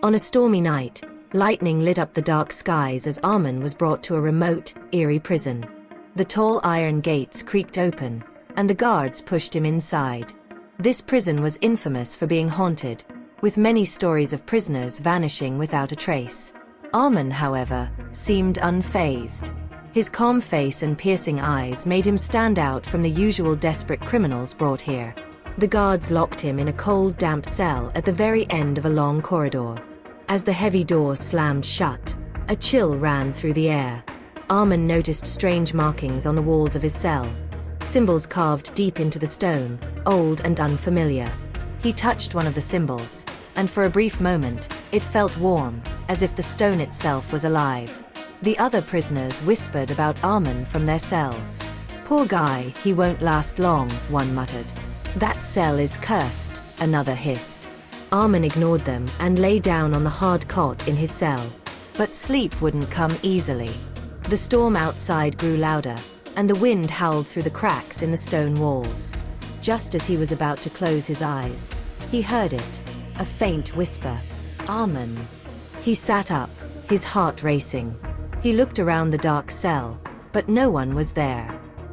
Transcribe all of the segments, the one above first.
On a stormy night, lightning lit up the dark skies as Armin was brought to a remote, eerie prison. The tall iron gates creaked open, and the guards pushed him inside. This prison was infamous for being haunted, with many stories of prisoners vanishing without a trace. Armin, however, seemed unfazed. His calm face and piercing eyes made him stand out from the usual desperate criminals brought here. The guards locked him in a cold, damp cell at the very end of a long corridor. As the heavy door slammed shut, a chill ran through the air. Armin noticed strange markings on the walls of his cell, symbols carved deep into the stone, old and unfamiliar. He touched one of the symbols, and for a brief moment, it felt warm, as if the stone itself was alive. The other prisoners whispered about Armin from their cells. "Poor guy, he won't last long," one muttered. "That cell is cursed," another hissed. Armin ignored them and lay down on the hard cot in his cell. But sleep wouldn't come easily. The storm outside grew louder, and the wind howled through the cracks in the stone walls. Just as he was about to close his eyes, he heard it, a faint whisper. "Armin." He sat up, his heart racing. He looked around the dark cell, but no one was there.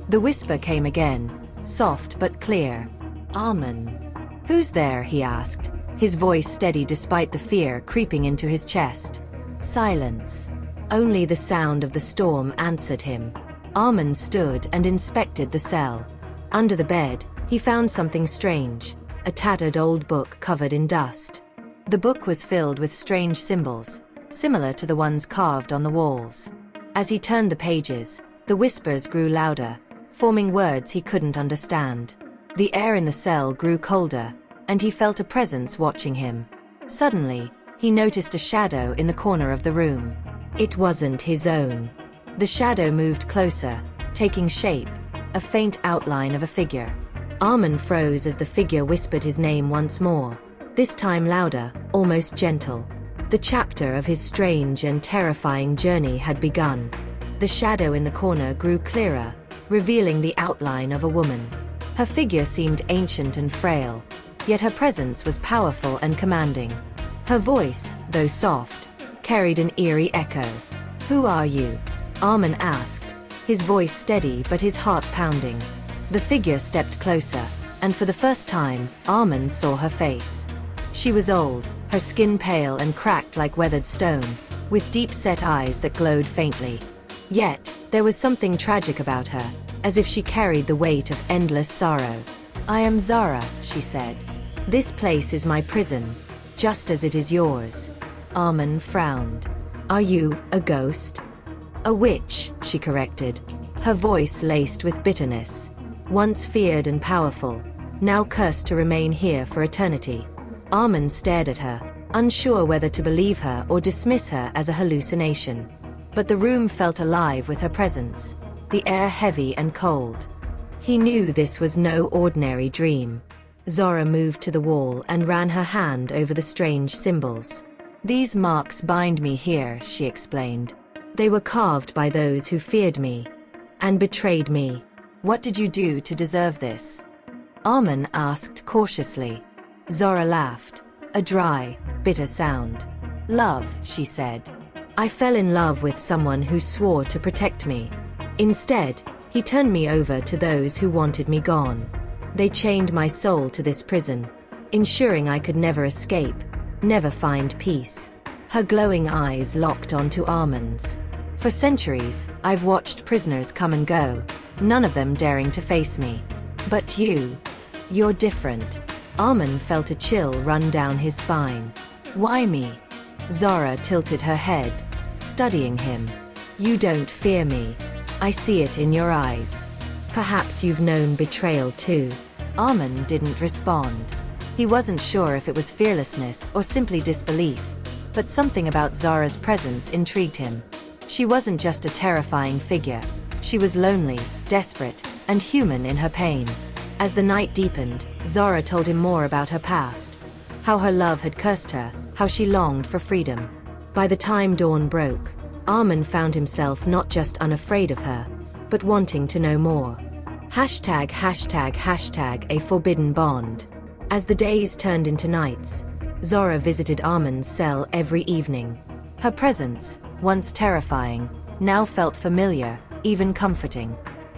The whisper came again, soft but clear. "Armin." "Who's there?" he asked, his voice steady despite the fear creeping into his chest. Silence. Only the sound of the storm answered him. Armin stood and inspected the cell. Under the bed, he found something strange, a tattered old book covered in dust. The book was filled with strange symbols, similar to the ones carved on the walls. As he turned the pages, the whispers grew louder, forming words he couldn't understand. The air in the cell grew colder, and he felt a presence watching him. Suddenly, he noticed a shadow in the corner of the room. It wasn't his own. The shadow moved closer, taking shape, a faint outline of a figure. Armin froze as the figure whispered his name once more, this time louder, almost gentle. The chapter of his strange and terrifying journey had begun. The shadow in the corner grew clearer, revealing the outline of a woman. Her figure seemed ancient and frail, yet her presence was powerful and commanding. Her voice, though soft, carried an eerie echo. "Who are you?" Armin asked, his voice steady but his heart pounding. The figure stepped closer, and for the first time, Armin saw her face. She was old, her skin pale and cracked like weathered stone, with deep-set eyes that glowed faintly. Yet, there was something tragic about her, as if she carried the weight of endless sorrow. "I am Zara," she said. "This place is my prison, just as it is yours." Armin frowned. "Are you a ghost?" "A witch," she corrected, her voice laced with bitterness. "Once feared and powerful, now cursed to remain here for eternity." Armin stared at her, unsure whether to believe her or dismiss her as a hallucination. But the room felt alive with her presence, the air heavy and cold. He knew this was no ordinary dream. Zara moved to the wall and ran her hand over the strange symbols. "These marks bind me here," she explained. "They were carved by those who feared me and betrayed me. What did you do to deserve this?" Armin asked cautiously. Zara laughed, a dry, bitter sound. "Love," she said. "I fell in love with someone who swore to protect me. Instead, he turned me over to those who wanted me gone. They chained my soul to this prison, ensuring I could never escape, never find peace." Her glowing eyes locked onto Armin's. "For centuries, I've watched prisoners come and go, none of them daring to face me. But you're different." Armin felt a chill run down his spine. "Why me?" Zara tilted her head, studying him. "You don't fear me. I see it in your eyes. Perhaps you've known betrayal too." Armin didn't respond. He wasn't sure if it was fearlessness or simply disbelief, but something about Zara's presence intrigued him. She wasn't just a terrifying figure. She was lonely, desperate, and human in her pain. As the night deepened, Zara told him more about her past. How her love had cursed her, how she longed for freedom. By the time dawn broke, Armin found himself not just unafraid of her, but wanting to know more. ####A forbidden bond. As the days turned into nights, Zora visited Armin's cell every evening. Her presence, once terrifying, now felt familiar, even comforting.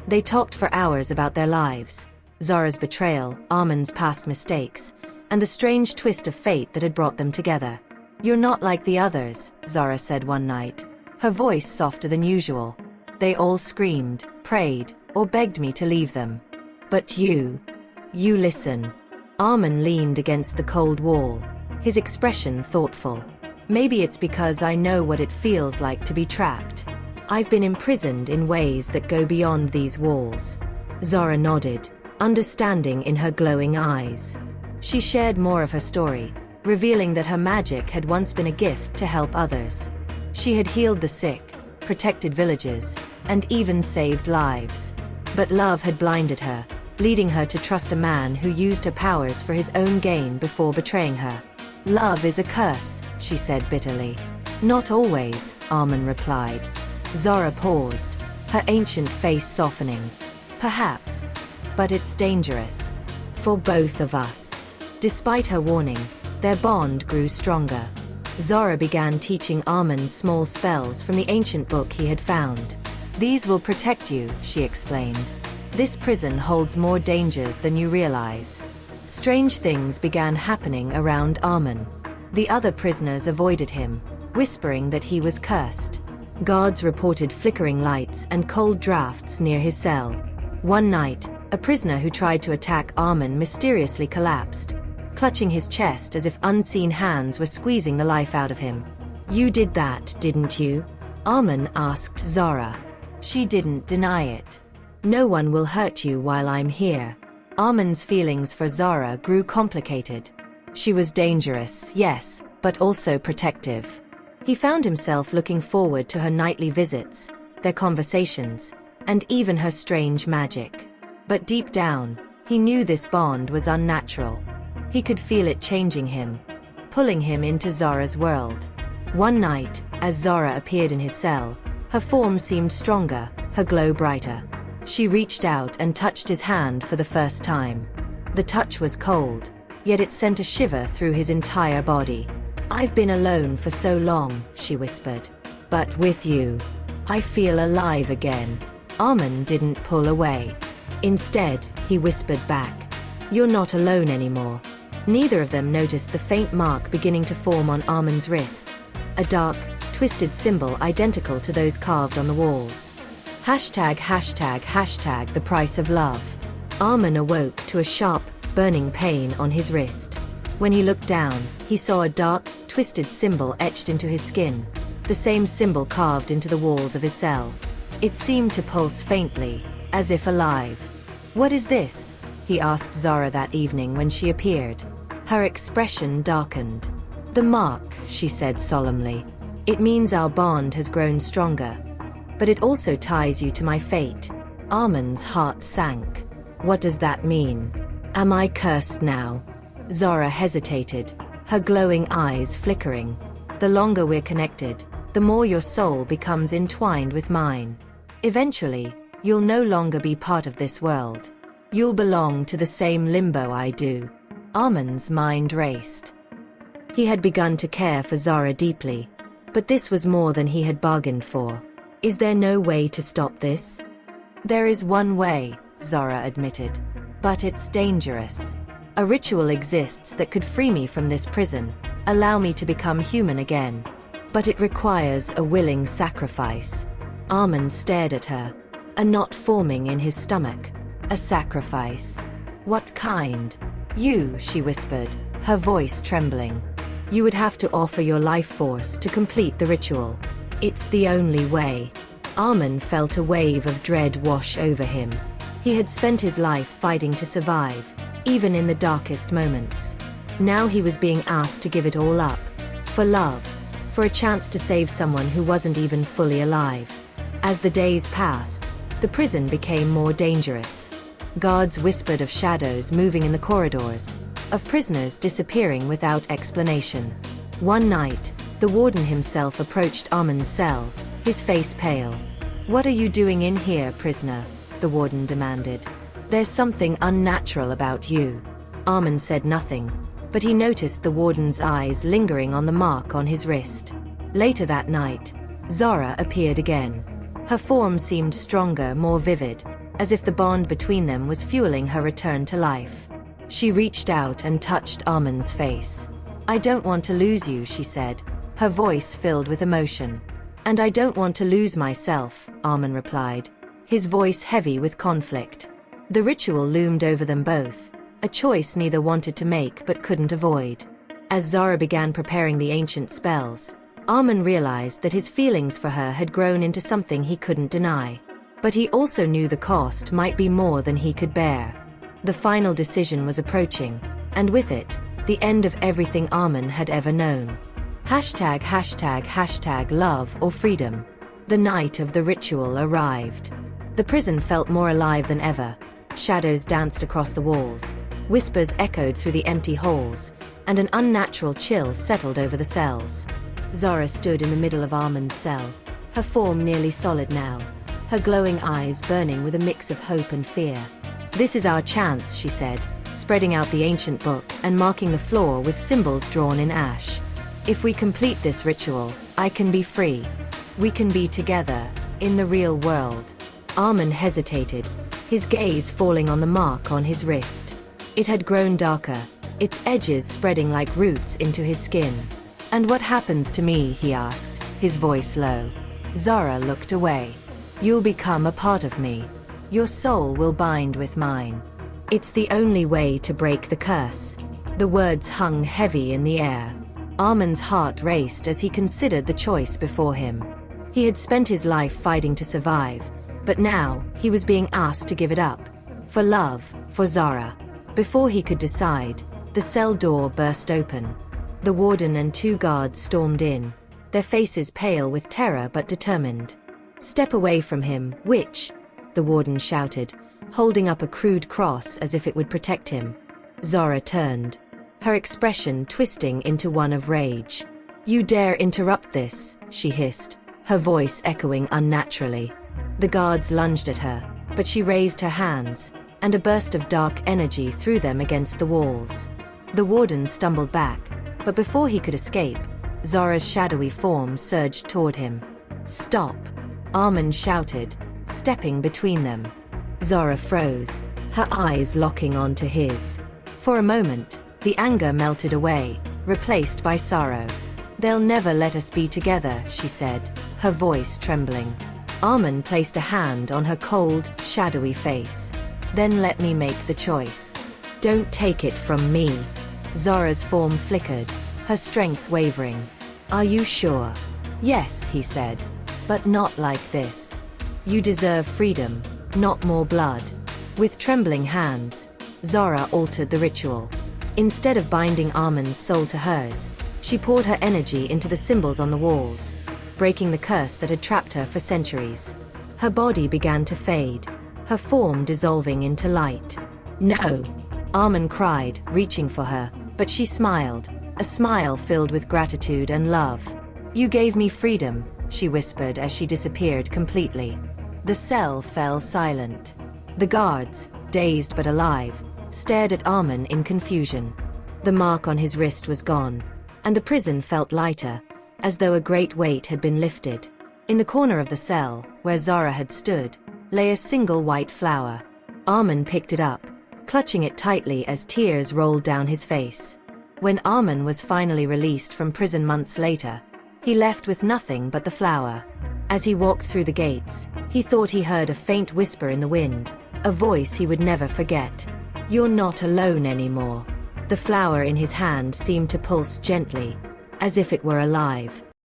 They talked for hours about their lives, Zora's betrayal, Armin's past mistakes, and the strange twist of fate that had brought them together. "You're not like the others," Zora said one night, her voice softer than usual. "They all screamed, prayed, or begged me to leave them. But you listen." Armin leaned against the cold wall, his expression thoughtful. "Maybe it's because I know what it feels like to be trapped. I've been imprisoned in ways that go beyond these walls." Zora nodded, understanding in her glowing eyes. She shared more of her story, revealing that her magic had once been a gift to help others. She had healed the sick, protected villages, and even saved lives. But love had blinded her, leading her to trust a man who used her powers for his own gain before betraying her. "Love is a curse," she said bitterly. "Not always," Armin replied. Zora paused, her ancient face softening. "Perhaps. But it's dangerous. For both of us." Despite her warning, their bond grew stronger. Zora began teaching Armin small spells from the ancient book he had found. "These will protect you," she explained. "This prison holds more dangers than you realize." Strange things began happening around Armin. The other prisoners avoided him, whispering that he was cursed. Guards reported flickering lights and cold drafts near his cell. One night, a prisoner who tried to attack Armin mysteriously collapsed, clutching his chest as if unseen hands were squeezing the life out of him. "You did that, didn't you?" Armin asked Zora. She didn't deny it. "No one will hurt you while I'm here." Armin's feelings for Zora grew complicated. She was dangerous, yes, but also protective. He found himself looking forward to her nightly visits, their conversations, and even her strange magic. But deep down, he knew this bond was unnatural. He could feel it changing him, pulling him into Zora's world. One night, as Zora appeared in his cell, her form seemed stronger, her glow brighter. She reached out and touched his hand for the first time. The touch was cold, yet it sent a shiver through his entire body. "I've been alone for so long," she whispered. "But with you, I feel alive again." Armin didn't pull away. Instead, he whispered back, "You're not alone anymore." Neither of them noticed the faint mark beginning to form on Armin's wrist, a dark, twisted symbol identical to those carved on the walls. Hashtag, hashtag, hashtag the price of love. Armin awoke to a sharp, burning pain on his wrist. When he looked down, he saw a dark, twisted symbol etched into his skin, the same symbol carved into the walls of his cell. It seemed to pulse faintly, as if alive. "What is this?" he asked Zora that evening when she appeared. Her expression darkened. "The mark," she said solemnly. "It means our bond has grown stronger. But it also ties you to my fate." Armin's heart sank. "What does that mean? Am I cursed now?" Zora hesitated, her glowing eyes flickering. "The longer we're connected, the more your soul becomes entwined with mine. Eventually, you'll no longer be part of this world. You'll belong to the same limbo I do." Armin's mind raced. He had begun to care for Zora deeply, but this was more than he had bargained for. "Is there no way to stop this?" "There is one way," Zora admitted. "But it's dangerous. A ritual exists that could free me from this prison, allow me to become human again. But it requires a willing sacrifice." Armin stared at her, a knot forming in his stomach. "A sacrifice? What kind?" "You," she whispered, her voice trembling. "You would have to offer your life force to complete the ritual. It's the only way." Armin felt a wave of dread wash over him. He had spent his life fighting to survive, even in the darkest moments. Now he was being asked to give it all up. For love. For a chance to save someone who wasn't even fully alive. As the days passed, the prison became more dangerous. Guards whispered of shadows moving in the corridors, of prisoners disappearing without explanation. One night, the warden himself approached Armin's cell, his face pale. "What are you doing in here, prisoner?" the warden demanded. "There's something unnatural about you." Armin said nothing, but he noticed the warden's eyes lingering on the mark on his wrist. Later that night, Zara appeared again. Her form seemed stronger, more vivid, as if the bond between them was fueling her return to life. She reached out and touched Armin's face. "I don't want to lose you," she said, her voice filled with emotion. "And I don't want to lose myself," Armin replied, his voice heavy with conflict. The ritual loomed over them both, a choice neither wanted to make but couldn't avoid. As Zara began preparing the ancient spells, Armin realized that his feelings for her had grown into something he couldn't deny. But he also knew the cost might be more than he could bear. The final decision was approaching, and with it, the end of everything Armin had ever known. #love or freedom. The night of the ritual arrived. The prison felt more alive than ever. Shadows danced across the walls, whispers echoed through the empty halls, and an unnatural chill settled over the cells. Zara stood in the middle of Armin's cell, her form nearly solid now, her glowing eyes burning with a mix of hope and fear. "This is our chance," she said, spreading out the ancient book and marking the floor with symbols drawn in ash. "If we complete this ritual, I can be free. We can be together, in the real world." Armin hesitated, his gaze falling on the mark on his wrist. It had grown darker, its edges spreading like roots into his skin. "And what happens to me?" he asked, his voice low. Zara looked away. "You'll become a part of me. Your soul will bind with mine. It's the only way to break the curse." The words hung heavy in the air. Armin's heart raced as he considered the choice before him. He had spent his life fighting to survive, but now he was being asked to give it up. For love, for Zara. Before he could decide, the cell door burst open. The warden and 2 guards stormed in, their faces pale with terror but determined. "Step away from him, witch!" the warden shouted, holding up a crude cross as if it would protect him. Zara turned, her expression twisting into one of rage. "You dare interrupt this," she hissed, her voice echoing unnaturally. The guards lunged at her, but she raised her hands, and a burst of dark energy threw them against the walls. The warden stumbled back, but before he could escape, Zara's shadowy form surged toward him. "Stop!" Armin shouted, stepping between them. Zara froze, her eyes locking onto his. For a moment, the anger melted away, replaced by sorrow. "They'll never let us be together," she said, her voice trembling. Armin placed a hand on her cold, shadowy face. "Then let me make the choice. Don't take it from me." Zara's form flickered, her strength wavering. "Are you sure?" "Yes," he said. "But not like this. You deserve freedom, not more blood." With trembling hands, Zara altered the ritual. Instead of binding Armin's soul to hers, she poured her energy into the symbols on the walls, breaking the curse that had trapped her for centuries. Her body began to fade, her form dissolving into light. "No!" Armin cried, reaching for her, but she smiled, a smile filled with gratitude and love. "You gave me freedom," she whispered as she disappeared completely. The cell fell silent. The guards, dazed but alive, stared at Armin in confusion. The mark on his wrist was gone, and the prison felt lighter, as though a great weight had been lifted. In the corner of the cell, where Zara had stood, lay a single white flower. Armin picked it up, clutching it tightly as tears rolled down his face. When Armin was finally released from prison months later, he left with nothing but the flower. As he walked through the gates, he thought he heard a faint whisper in the wind, a voice he would never forget. "You're not alone anymore." The flower in his hand seemed to pulse gently, as if it were alive.